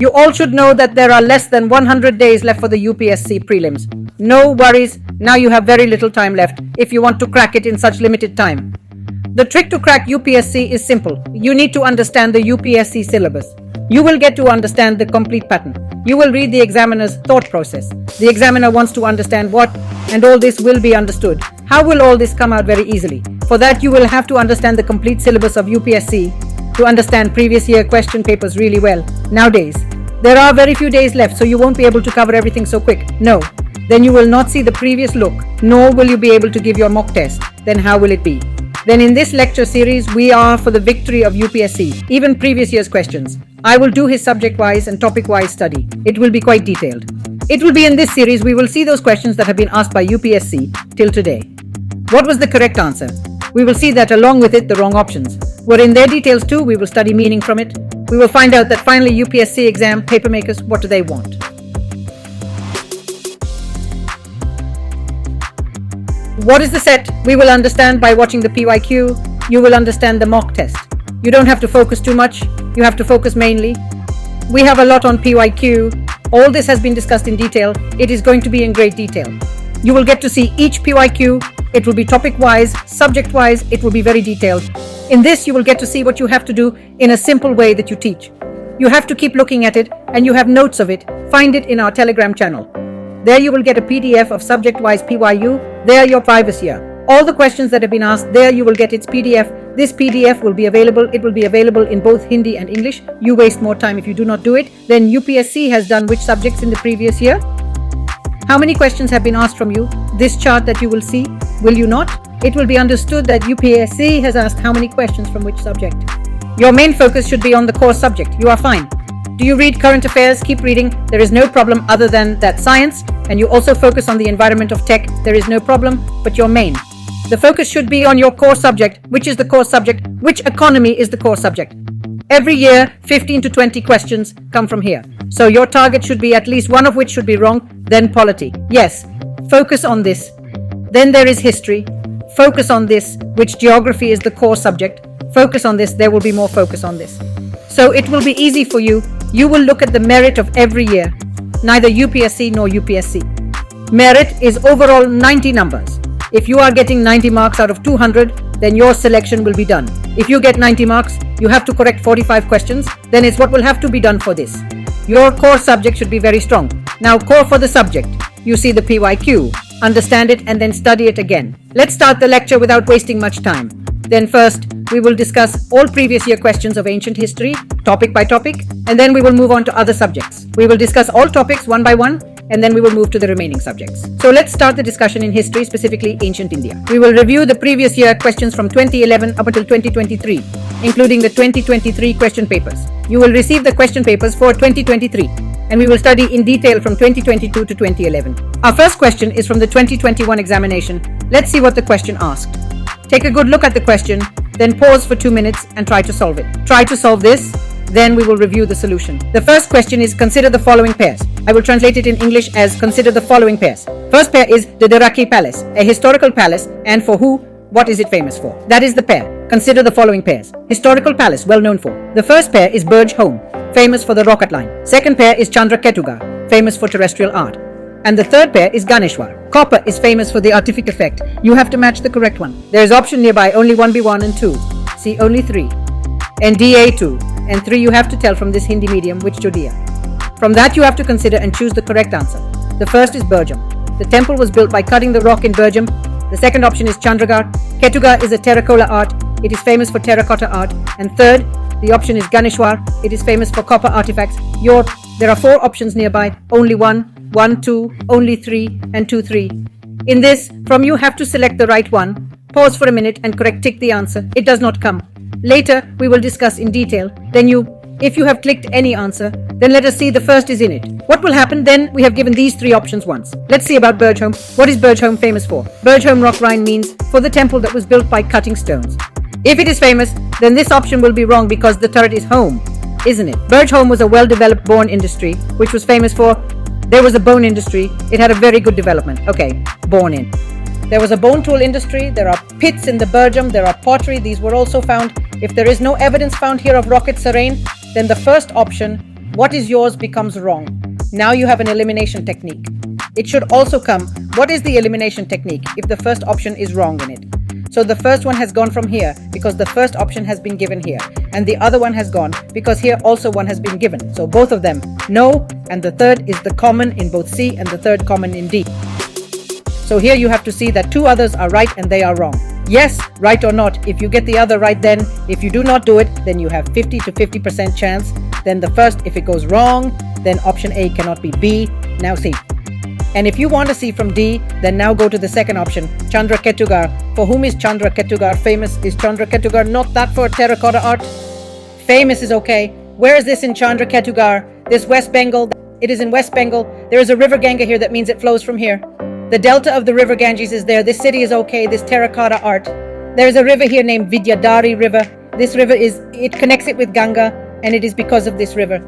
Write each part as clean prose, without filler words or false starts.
You all should know that there are less than 100 days left for the UPSC Prelims. No worries, now you have very little time left if you want to crack it in such limited time. The trick to crack UPSC is simple. You need to understand the UPSC syllabus. You will get to understand the complete pattern. You will read the examiner's thought process. The examiner wants to understand what, and all this will be understood. How will all this come out very easily? For that, you will have to understand the complete syllabus of UPSC to understand previous year question papers really well. Nowadays, there are very few days left, so you won't be able to cover everything so quick. No. Then you will not see the previous look, nor will you be able to give your mock test. Then how will it be? Then in this lecture series, we are for the victory of UPSC, even previous year's questions. I will do his subject-wise and topic-wise study. It will be quite detailed. It will be in this series we will see those questions that have been asked by UPSC till today. What was the correct answer? We will see that along with it the wrong options. Were in their details too, we will study meaning from it. We will find out that finally UPSC exam papermakers, what do they want? What is the set? We will understand by watching the PYQ. You will understand the mock test. You don't have to focus too much. You have to focus mainly. We have a lot on PYQ. All this has been discussed in detail. It is going to be in great detail. You will get to see each PYQ. It will be topic-wise, subject-wise. It will be very detailed. In this, you will get to see what you have to do in a simple way that you teach. You have to keep looking at it, and you have notes of it. Find it in our Telegram channel. There you will get a PDF of subject-wise PYU. There your previous year. All the questions that have been asked, there you will get its PDF. This PDF will be available. It will be available in both Hindi and English. You waste more time if you do not do it. Then UPSC has done which subjects in the previous year? How many questions have been asked from you? This chart that you will see, will you not? It will be understood that UPSC has asked how many questions from which subject. Your main focus should be on the core subject. You are fine. Do you read current affairs? Keep reading. There is no problem other than that science. And you also focus on the environment of tech. There is no problem, but your main. The focus should be on your core subject. Which is the core subject? Which economy is the core subject? Every year, 15 to 20 questions come from here. So your target should be at least one of which should be wrong, then polity. Yes, focus on this. Then there is history. Focus on this, which geography is the core subject. Focus on this, there will be more focus on this. So it will be easy for you. You will look at the merit of every year, neither UPSC nor UPSC. Merit is overall 90 numbers. If you are getting 90 marks out of 200, then your selection will be done. If you get 90 marks, you have to correct 45 questions, then it's what will have to be done for this. Your core subject should be very strong. Now core for the subject. You see the PYQ, understand it and then study it again. Let's start the lecture without wasting much time. Then first, we will discuss all previous year questions of ancient history, topic by topic, and then we will move on to other subjects. We will discuss all topics one by one, and then we will move to the remaining subjects. So let's start the discussion in history, specifically ancient India. We will review the previous year questions from 2011 up until 2023, including the 2023 question papers. You will receive the question papers for 2023, and we will study in detail from 2022 to 2011. Our first question is from the 2021 examination. Let's see what the question asked. Take a good look at the question, then pause for 2 minutes and try to solve it. Try to solve this, then we will review the solution. The first question is consider the following pairs. I will translate it in English as consider the following pairs. First pair is the Deraki Palace, a historical palace, and for who, what is it famous for? That is the pair. Consider the following pairs. Historical palace, well known for. The first pair is Burj Home, famous for the rocket line. Second pair is Chandraketugarh, famous for terrestrial art. And the third pair is Ganeshwar. Copper is famous for the artific effect. You have to match the correct one. There is option nearby, only 1B1 and 2. See, only 3. And DA2. And 3 you have to tell from this Hindi medium which to DA. From that you have to consider and choose the correct answer. The first is Burjam. The temple was built by cutting the rock in Burjam. The second option is Chandragarh. Ketugarh is a terracotta art. It is famous for terracotta art. And third, the option is Ganeshwar. It is famous for copper artifacts. There are 4 options nearby, only 1, 1, 2, only 3, and 2, 3. In this, from you have to select the right one. Pause for a minute and correct tick the answer. It does not come. Later, we will discuss in detail. Then if you have clicked any answer, then let us see the first is in it. What will happen then? We have given these 3 options once. Let's see about Burj Home. What is Burj Home famous for? Burj Home rock rind means for the temple that was built by cutting stones. If it is famous, then this option will be wrong because the turret is home, isn't it? Burj Home was a well-developed bone industry, which was famous for, there was a bone industry, it had a very good development. Okay, bone in. There was a bone tool industry, there are pits in the Burjam, there are pottery, these were also found. If there is no evidence found here of rocket terrain, then the first option what is yours becomes wrong. Now you have an elimination technique. It should also come, what is the elimination technique if the first option is wrong in it? So the first one has gone from here because the first option has been given here, and the other one has gone because here also one has been given. So both of them, no, and the third is the common in both C and the third common in D. So here you have to see that two others are right and they are wrong. Yes, right or not. If you get the other right, then if you do not do it, then you have 50 to 50% chance. Then the first, if it goes wrong, then option A cannot be B. Now C. And if you want to see from D, then now go to the second option, Chandra Ketugar. For whom is Chandra Ketugar famous? Is Chandra Ketugar not that for terracotta art? Famous is okay. Where is this in Chandra Ketugar? This West Bengal. It is in West Bengal. There is a river Ganga here. That means it flows from here. The delta of the river Ganges is there. This city is okay. This terracotta art. There is a river here named Vidyadhari River. This river it connects it with Ganga, and it is because of this river.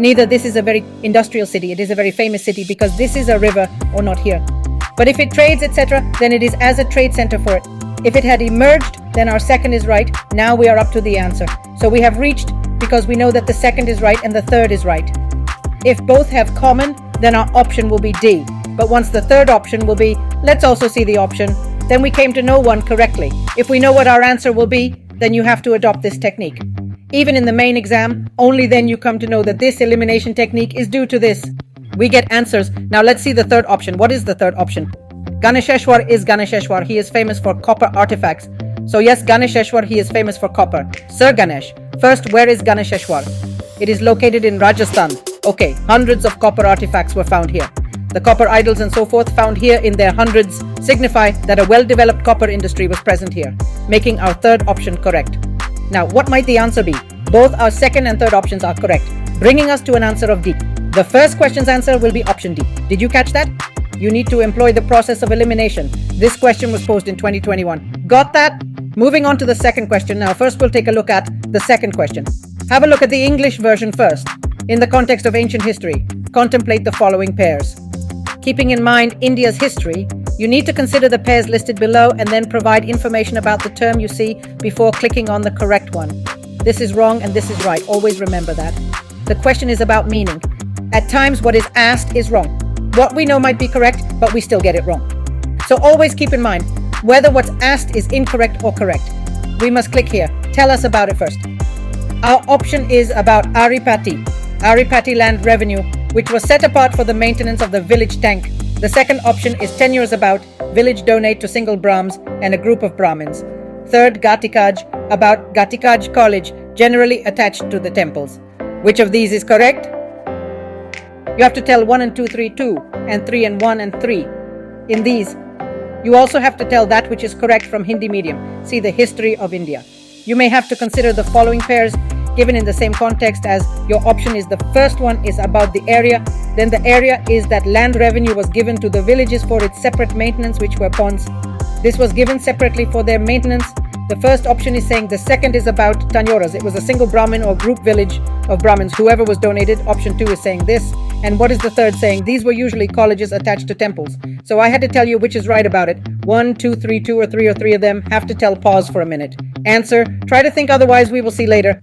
Neither this is a very industrial city. It is a very famous city because this is a river or not here. But if it trades, etc., then it is as a trade center for it. If it had emerged, then our second is right. Now we are up to the answer. So we have reached because we know that the second is right and the third is right. If both have common, then our option will be D. But once the third option will be, let's also see the option, then we came to know one correctly. If we know what our answer will be, then you have to adopt this technique. Even in the main exam, only then you come to know that this elimination technique is due to this. We get answers. Now let's see the third option. What is the third option? Ganesheshwar is Ganesheshwar. He is famous for copper artifacts. So yes, Ganesheshwar, he is famous for copper. Sir Ganesh. First, where is Ganesheshwar? It is located in Rajasthan. Okay, hundreds of copper artifacts were found here. The copper idols and so forth found here in their hundreds signify that a well-developed copper industry was present here, making our third option correct. Now, what might the answer be? Both our second and third options are correct, bringing us to an answer of D. The first question's answer will be option D. Did you catch that? You need to employ the process of elimination. This question was posed in 2021. Got that? Moving on to the second question. Now, first we'll take a look at the second question. Have a look at the English version first. In the context of ancient history, contemplate the following pairs. Keeping in mind India's history, you need to consider the pairs listed below and then provide information about the term you see before clicking on the correct one. This is wrong and this is right. Always remember that. The question is about meaning. At times, what is asked is wrong. What we know might be correct, but we still get it wrong. So always keep in mind whether what's asked is incorrect or correct. We must click here. Tell us about it first. Our option is about Aripati land revenue, which was set apart for the maintenance of the village tank. The second option is tenures about village donate to single Brahms and a group of Brahmins. Third, Gatikaj, about Gatikaj college, generally attached to the temples. Which of these is correct? You have to tell 1 and 2, 3, 2, and 3 and 1 and 3. In these, you also have to tell that which is correct from Hindi medium. See the history of India. You may have to consider the following pairs given in the same context as your option is the first one is about the area, then the area is that land revenue was given to the villages for its separate maintenance, which were ponds. This was given separately for their maintenance. The first option is saying the second is about tanyoras. It was a single Brahmin or group village of Brahmins, whoever was donated. Option 2 is saying this. And what is the third saying? These were usually colleges attached to temples. So I had to tell you which is right about it. 1, 2, 3, 2 or 3 of them. Have to tell pause for a minute. Answer. Try to think otherwise. We will see later.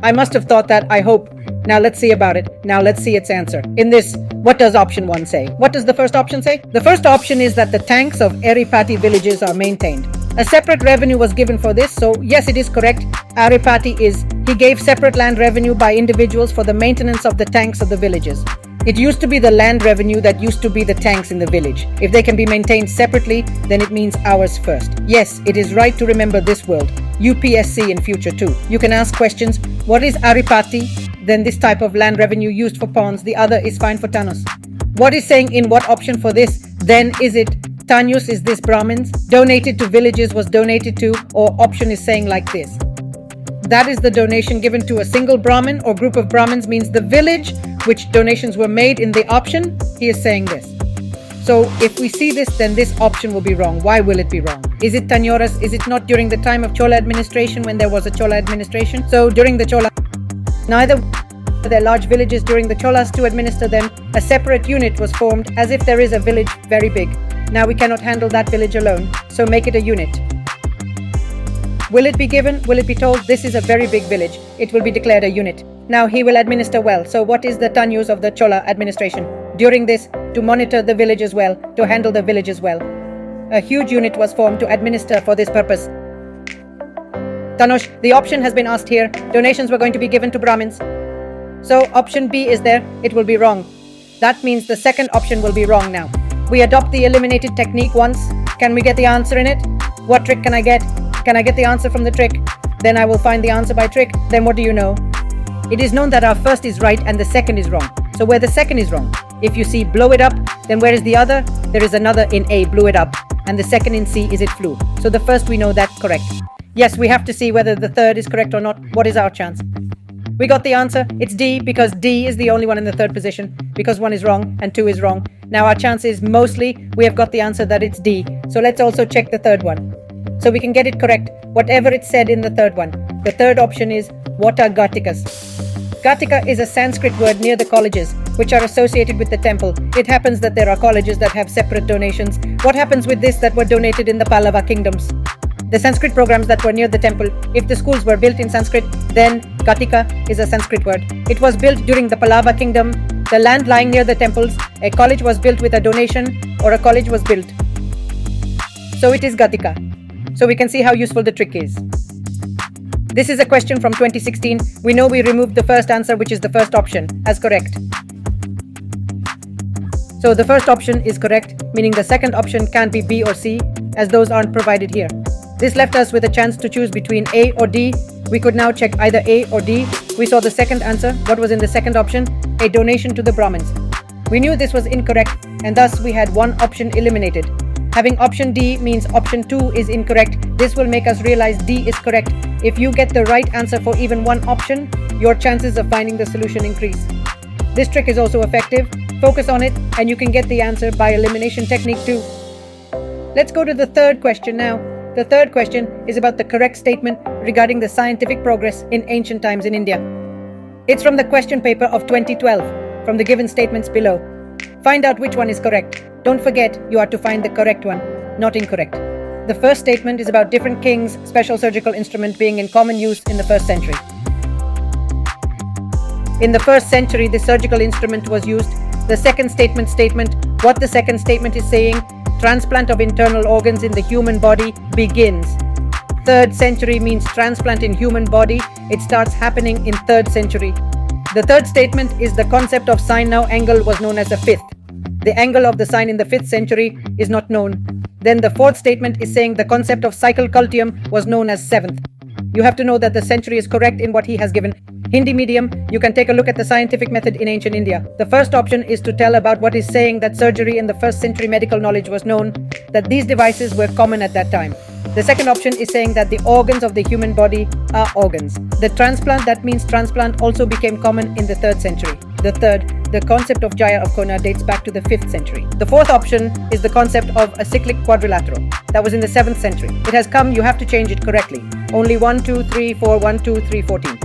I must have thought that, I hope. Now let's see about it. Now let's see its answer. In this, what does option 1 say? What does the first option say? The first option is that the tanks of Aripati villages are maintained. A separate revenue was given for this, so yes, it is correct. Aripati he gave separate land revenue by individuals for the maintenance of the tanks of the villages. It used to be the land revenue that used to be the tanks in the village. If they can be maintained separately, then it means ours first. Yes, it is right to remember this word. UPSC in future too. You can ask questions. What is Aripati? Then this type of land revenue used for ponds. The other is fine for Tanus. What is saying in what option for this? Then is it Tanyus is this Brahmins? Donated to villages was donated to, or option is saying like this. That is the donation given to a single Brahmin or group of Brahmins means the village which donations were made in the option. He is saying this. So if we see this, then this option will be wrong. Why will it be wrong? Is it Tanyoras? Is it not during the time of Chola administration when there was a Chola administration? So during the Chola, neither were there large villages during the Cholas to administer them. A separate unit was formed as if there is a village very big. Now we cannot handle that village alone, so make it a unit. Will it be given? Will it be told this is a very big village? It will be declared a unit. Now he will administer well. So what is the ton use of the Chola administration? During this, to monitor the village as well, to handle the village as well. A huge unit was formed to administer for this purpose. Tanush, the option has been asked here. Donations were going to be given to Brahmins. So option B is there. It will be wrong. That means the second option will be wrong now. We adopt the eliminated technique once. Can we get the answer in it? What trick can I get? Can I get the answer from the trick? Then I will find the answer by trick. Then what do you know? It is known that our first is right and the second is wrong. So where the second is wrong, if you see blow it up, then where is the other? There is another in A, blew it up. And the second in C is it flew. So the first we know that correct. Yes, we have to see whether the third is correct or not. What is our chance? We got the answer. It's D, because D is the only one in the third position, because 1 is wrong and 2 is wrong. Now our chance is mostly we have got the answer that it's D. So let's also check the third one. So we can get it correct, whatever it said in the third one. The third option is what are Gatikas? Gatika is a Sanskrit word near the colleges, which are associated with the temple. It happens that there are colleges that have separate donations. What happens with this that were donated in the Pallava kingdoms? The Sanskrit programs that were near the temple, if the schools were built in Sanskrit, then Gatika is a Sanskrit word. It was built during the Pallava kingdom. The land lying near the temples, a college was built with a donation or a college was built. So it is Gatika. So we can see how useful the trick is. This is a question from 2016. We know we removed the first answer, which is the first option, as correct. So the first option is correct, meaning the second option can't be B or C, as those aren't provided here. This left us with a chance to choose between A or D. We could now check either A or D. We saw the second answer. What was in the second option? A donation to the Brahmins. We knew this was incorrect, and thus we had one option eliminated. Having option D means option 2 is incorrect. This will make us realize D is correct. If you get the right answer for even one option, your chances of finding the solution increase. This trick is also effective. Focus on it and you can get the answer by elimination technique too. Let's go to the third question now. The third question is about the correct statement regarding the scientific progress in ancient times in India. It's from the question paper of 2012, from the given statements below. Find out which one is correct. Don't forget, you are to find the correct one, not incorrect. The first statement is about different kings' special surgical instrument being in common use in the first century. In the first century, the surgical instrument was used. The second statement, what the second statement is saying, transplant of internal organs in the human body begins. Third century means transplant in human body. It starts happening in third century. The third statement is the concept of sine now angle was known as the fifth. The angle of the sine in the 5th century is not known. Then the fourth statement is saying the concept of cycle cultium was known as 7th. You have to know that the century is correct in what he has given. Hindi medium, you can take a look at the scientific method in ancient India. The first option is to tell about what is saying that surgery in the 1st century medical knowledge was known, that these devices were common at that time. The second option is saying that the organs of the human body are organs. The transplant, that means transplant, also became common in the 3rd century. The third, the concept of Jaya of Kona dates back to the 5th century. The fourth option is the concept of a cyclic quadrilateral. That was in the 7th century. It has come, you have to change it correctly. Only 1, 2, 3, 4, 1, 2, 3, 14.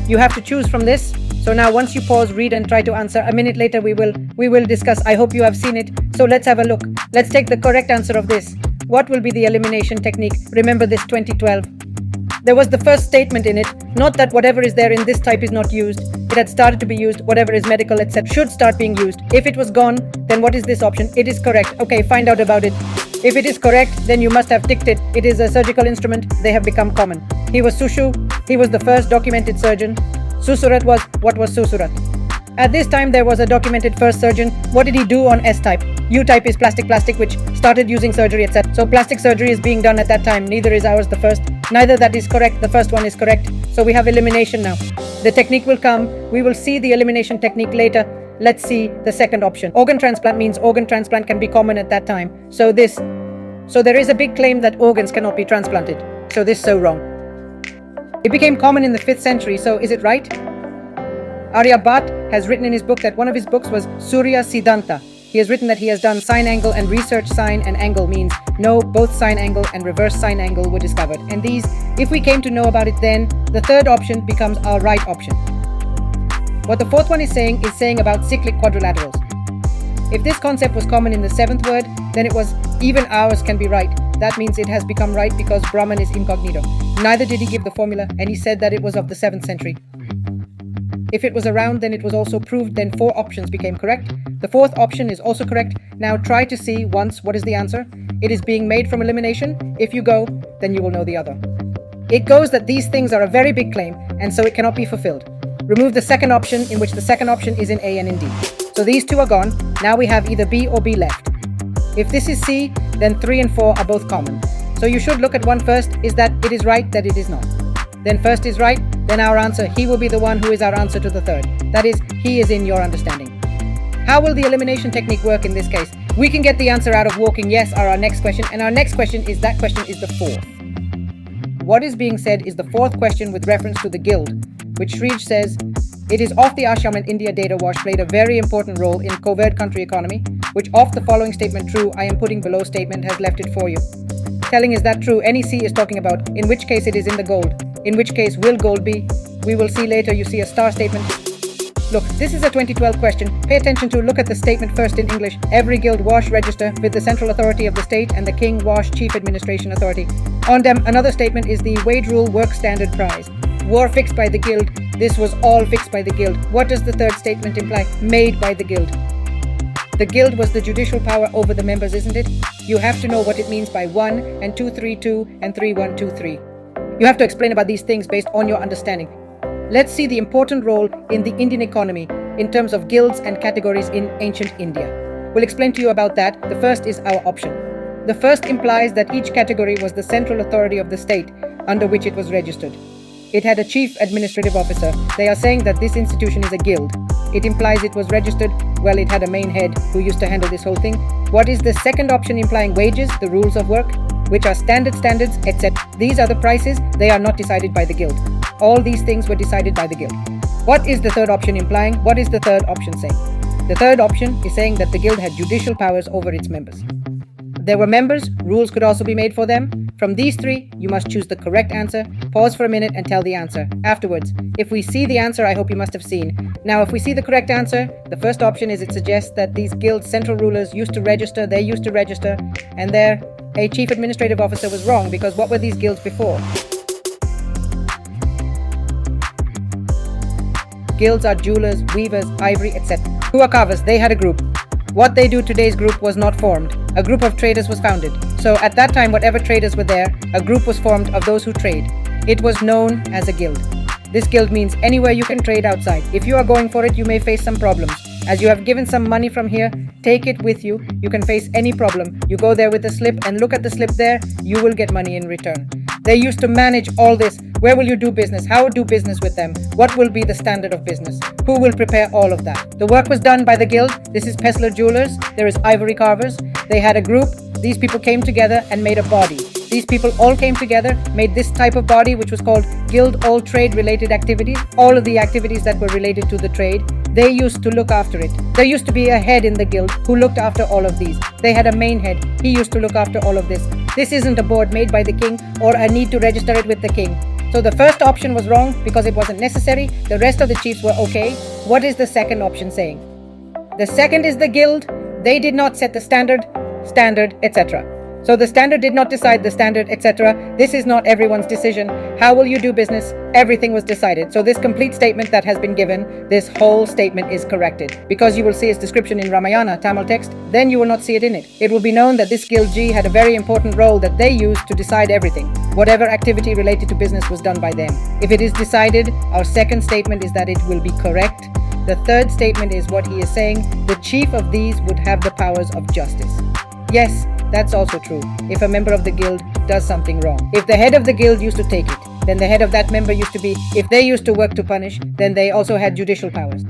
You have to choose from this. So now once you pause, read and try to answer. A minute later we will discuss. I hope you have seen it. So let's have a look. Let's take the correct answer of this. What will be the elimination technique? Remember this 2012. There was the first statement in it, not that whatever is there in this type is not used. It had started to be used, whatever is medical, etc. should start being used. If it was gone, then what is this option? It is correct. Okay, find out about it. If it is correct, then you must have ticked it. It is a surgical instrument. They have become common. He was Sushu. He was the first documented surgeon. Susurat was, what was Susurat? At this time, there was a documented first surgeon. What did he do on S-type? U-type is plastic, which started using surgery, etc. So plastic surgery is being done at that time. Neither is ours the first. Neither that is correct. The first one is correct. So we have elimination now. The technique will come. We will see the elimination technique later. Let's see the second option. Organ transplant means organ transplant can be common at that time. So there is a big claim that organs cannot be transplanted. So this is so wrong. It became common in the 5th century. So is it right? Aryabhat has written in his book that one of his books was Surya Siddhanta. He has written that he has done sine angle and research sine and angle means no, both sine angle and reverse sine angle were discovered. And these, if we came to know about it then, the third option becomes our right option. What the fourth one is saying about cyclic quadrilaterals. If this concept was common in the 7th word, then it was even ours can be right. That means it has become right because Brahman is incognito. Neither did he give the formula and he said that it was of the 7th century. If it was around, then it was also proved, then 4 options became correct. The 4th option is also correct. Now try to see once what is the answer. It is being made from elimination. If you go, then you will know the other. It goes that these things are a very big claim, and so it cannot be fulfilled. Remove the second option, in which the second option is in A and in D. So these 2 are gone. Now we have either B or B left. If this is C, then 3 and 4 are both common. So you should look at one first. Is that it is right, that it is not. Then first is right, then our answer, he will be the one who is our answer to the third. That is, he is in your understanding. How will the elimination technique work in this case? We can get the answer out of walking yes are our next question, and our next question is the 4th. What is being said is the 4th question with reference to the guild, which Shrij says, it is of the Assam and India data wash played a very important role in covert country economy, which of the following statement true, I am putting below statement has left it for you. Telling is that true, any C is talking about, in which case it is in the gold. In which case will gold be? We will see later. You see a star statement. Look, this is a 2012 question. Pay attention to look at the statement first in English. Every guild wash register with the central authority of the state and the king wash chief administration authority. On them, another statement is the wage rule work standard price. War fixed by the guild. This was all fixed by the guild. What does the third statement imply? Made by the guild. The guild was the judicial power over the members, isn't it? You have to know what it means by 1 and 232 and 3123. You have to explain about these things based on your understanding. Let's see the important role in the Indian economy in terms of guilds and categories in ancient India. We'll explain to you about that. The first is our option. The first implies that each category was the central authority of the state under which it was registered. It had a chief administrative officer. They are saying that this institution is a guild. It implies it was registered. Well, it had a main head who used to handle this whole thing. What is the second option implying? Wages, the rules of work, which are standards, etc. These are the prices. They are not decided by the guild. All these things were decided by the guild. What is the third option implying? What is the third option saying? The third option is saying that the guild had judicial powers over its members. There were members. Rules could also be made for them. From these 3, you must choose the correct answer. Pause for a minute and tell the answer. Afterwards, if we see the answer, I hope you must have seen. Now, if we see the correct answer, the first option is it suggests that these guild central rulers used to register, and there, a chief administrative officer was wrong, because what were these guilds before? Guilds are jewelers, weavers, ivory, etc. Who are carvers? They had a group. What they do, today's group was not formed. A group of traders was founded. So at that time, whatever traders were there, a group was formed of those who trade. It was known as a guild. This guild means anywhere you can trade outside. If you are going for it, you may face some problems. As you have given some money from here, take it with you. You can face any problem. You go there with a slip and look at the slip there, you will get money in return. They used to manage all this. Where will you do business? How do business with them? What will be the standard of business? Who will prepare all of that? The work was done by the guild. This is Pessler Jewelers. There is ivory carvers. They had a group. These people came together and made a body. These people all came together, made this type of body, which was called Guild All Trade Related Activities. All of the activities that were related to the trade, they used to look after it. There used to be a head in the guild who looked after all of these. They had a main head. He used to look after all of this. This isn't a board made by the king or a need to register it with the king. So the first option was wrong because it wasn't necessary. The rest of the chiefs were okay. What is the second option saying? The second is the guild. They did not set the standard, etc. So the standard did not decide the standard, etc. This is not everyone's decision. How will you do business? Everything was decided. So this complete statement that has been given, this whole statement is corrected. Because you will see its description in Ramayana, Tamil text, then you will not see it in it. It will be known that this guild G had a very important role that they used to decide everything. Whatever activity related to business was done by them. If it is decided, our second statement is that it will be correct. The third statement is what he is saying. The chief of these would have the powers of justice. Yes, that's also true. If a member of the guild does something wrong. If the head of the guild used to take it, then the head of that member used to be, if they used to work to punish, then they also had judicial powers.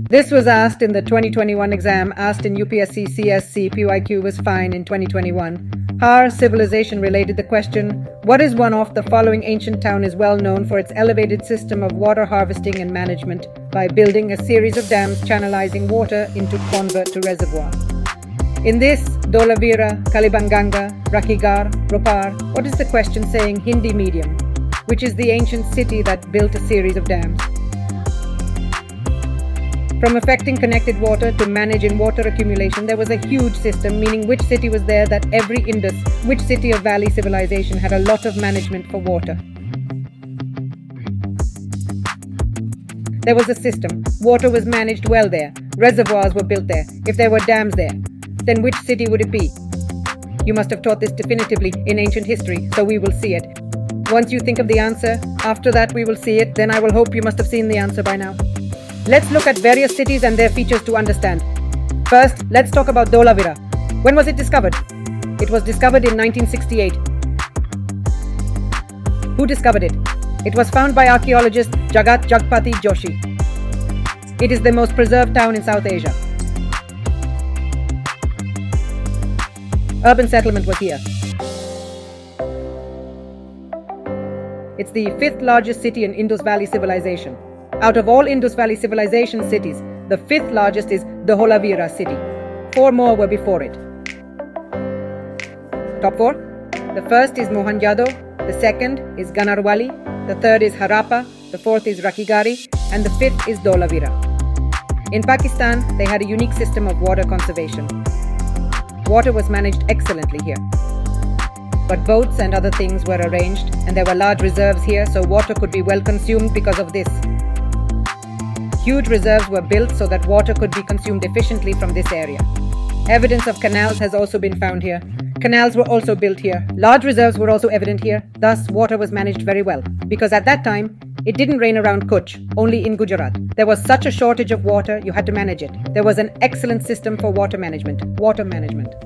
This was asked in the 2021 exam, asked in UPSC CSC PYQ was fine in 2021. Har civilization related the question, what is one of the following ancient town is well known for its elevated system of water harvesting and management by building a series of dams channelizing water into convert to reservoir? In this, Dholavira, Kalibanganga, Rakhigar, Ropar, what is the question saying? Hindi medium, which is the ancient city that built a series of dams. From affecting connected water to manage in water accumulation, there was a huge system, meaning which city was there that every Indus, which city of valley civilization had a lot of management for water. There was a system. Water was managed well there. Reservoirs were built there. If there were dams there, then which city would it be? You must have taught this definitively in ancient history, so we will see it. Once you think of the answer, after that we will see it, then I will hope you must have seen the answer by now. Let's look at various cities and their features to understand. First, let's talk about Dholavira. When was it discovered? It was discovered in 1968. Who discovered it? It was found by archaeologist Jagat Jagpati Joshi. It is the most preserved town in South Asia. Urban settlement was here. It's the 5th largest city in Indus Valley civilization. Out of all Indus Valley civilization cities, the 5th largest is Dholavira city. 4 more were before it. Top 4. The first is Mohenjo-daro, the second is Ganarwali, the third is Harappa, the fourth is Rakhigarhi, and the 5th is Dholavira. In Pakistan, they had a unique system of water conservation. Water was managed excellently here. But boats and other things were arranged, and there were large reserves here, so water could be well consumed because of this. Huge reserves were built so that water could be consumed efficiently from this area. Evidence of canals has also been found here. Canals were also built here. Large reserves were also evident here. Thus, water was managed very well. Because at that time, it didn't rain around Kutch, only in Gujarat. There was such a shortage of water, you had to manage it. There was an excellent system for water management.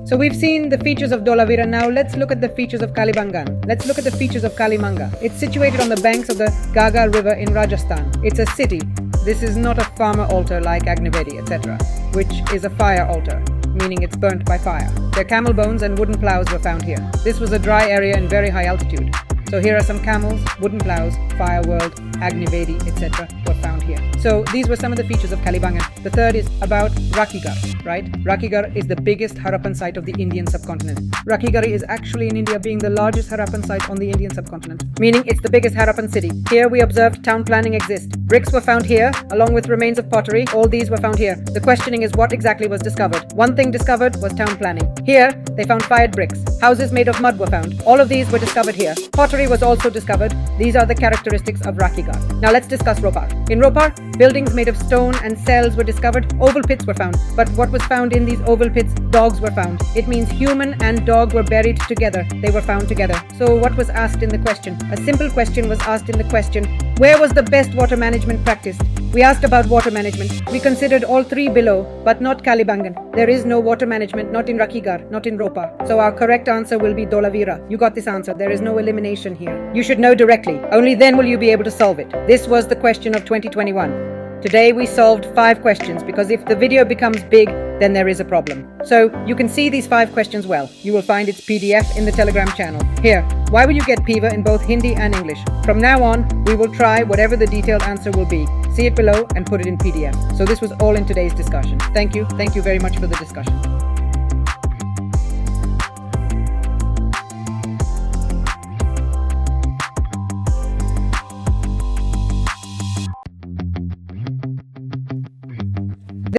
So we've seen the features of Dholavira. Now let's look at the features of Kalibangan. Let's look at the features of Kalimanga. It's situated on the banks of the Gaga river in Rajasthan. It's a city. This is not a farmer altar like Agnivedi, etc., which is a fire altar, meaning it's burnt by fire. Their camel bones and wooden plows were found here. This was a dry area in very high altitude. So here are some camels, wooden plows, fire world, Agnivedi, etc. were found here. So these were some of the features of Kalibangan. The third is about Rakhigarh, right? Rakhigarh is the biggest Harappan site of the Indian subcontinent. Rakhigarh is actually in India being the largest Harappan site on the Indian subcontinent, meaning it's the biggest Harappan city. Here we observed town planning exists. Bricks were found here, along with remains of pottery. All these were found here. The questioning is what exactly was discovered. One thing discovered was town planning. Here, they found fired bricks. Houses made of mud were found. All of these were discovered here. Pottery was also discovered. These are the characteristics of Rakhigarh. Now let's discuss Ropar. In Ropar, buildings made of stone and cells were discovered. Oval pits were found. But what was found in these oval pits? Dogs were found. It means human and dog were buried together. They were found together. So what was asked in the question? A simple question was asked in the question. Where was the best water management practiced? We asked about water management. We considered all 3 below, but not Kalibangan. There is no water management, not in Rakhigarh, not in Ropar. So our correct answer will be Dholavira. You got this answer. There is no elimination here. You should know directly. Only then will you be able to solve it. This was the question of 2021. Today we solved 5 questions because if the video becomes big, then there is a problem. So you can see these 5 questions well. You will find its PDF in the Telegram channel. Here, why will you get PIVA in both Hindi and English? From now on, we will try whatever the detailed answer will be. See it below and put it in PDF. So this was all in today's discussion. Thank you. Thank you very much for the discussion.